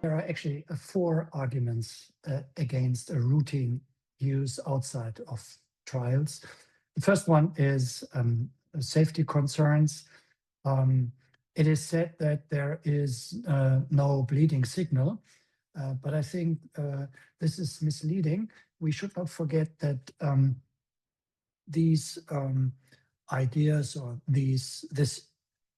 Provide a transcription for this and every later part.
there are actually four arguments against a routine use outside of trials. The first one is safety concerns. It is said that there is no bleeding signal, but I think this is misleading. We should not forget that these ideas or this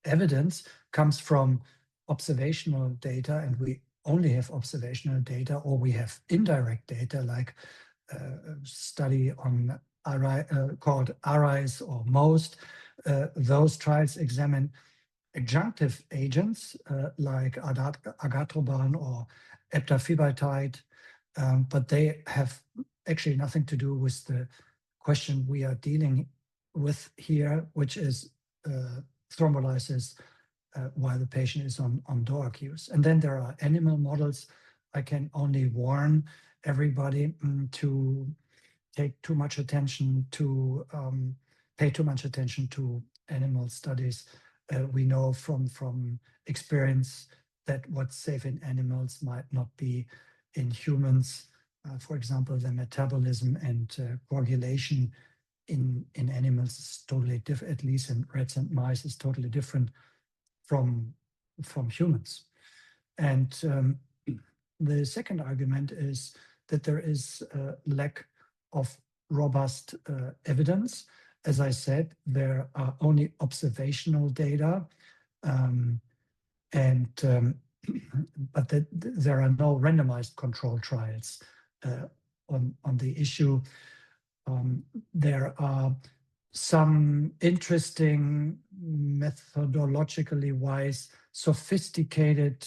evidence comes from observational data, and we only have observational data, or we have indirect data like a study on called ARISE or MOST. Those trials examine adjunctive agents like agatroban or eptafibatide, but they have actually nothing to do with the question we are dealing with here, which is thrombolysis while the patient is on DOAC use. And then there are animal models. I can only warn everybody to take too much attention to, pay too much attention to animal studies. We know from experience that what's safe in animals might not be in humans. For example, the metabolism and coagulation in animals is totally different, at least in rats and mice, is totally different from humans. And the second argument is that there is a lack of robust evidence. As I said, there are only observational data, but that there are no randomized control trials on the issue. There are some interesting, methodologically wise, sophisticated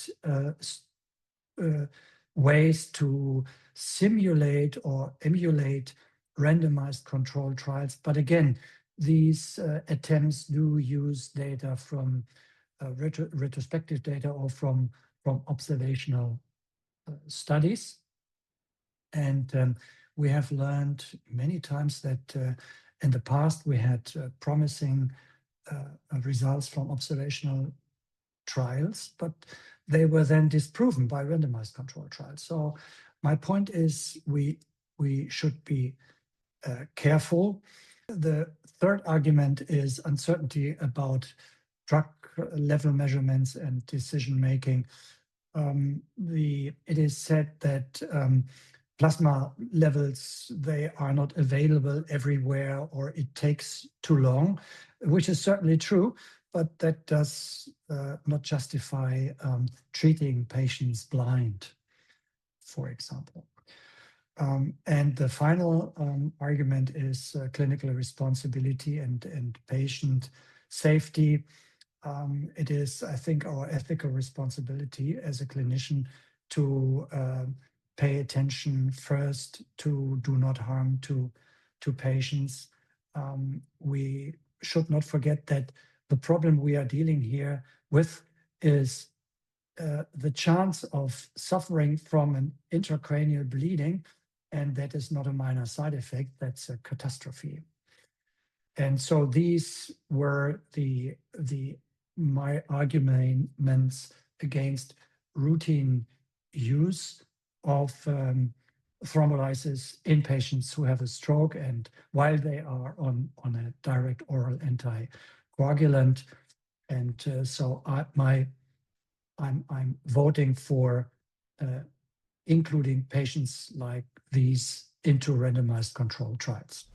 ways to simulate or emulate randomized control trials. But again, these attempts do use data from retrospective data or from observational studies. And we have learned many times that in the past we had promising results from observational trials, but they were then disproven by randomized control trials. So my point is we should be careful. The third argument is uncertainty about drug level measurements and decision making. It is said that plasma levels, they are not available everywhere, or it takes too long, which is certainly true, but that does not justify treating patients blind, for example. And the final argument is clinical responsibility and patient safety. It is, I think, our ethical responsibility as a clinician to pay attention first to do not harm to patients. We should not forget that the problem we are dealing here with is the chance of suffering from an intracranial bleeding, and that is not a minor side effect, that's a catastrophe. And so these were my arguments against routine use of thrombolysis in patients who have a stroke and while they are on a direct oral anticoagulant. And so I'm voting for including patients like these into randomized controlled trials.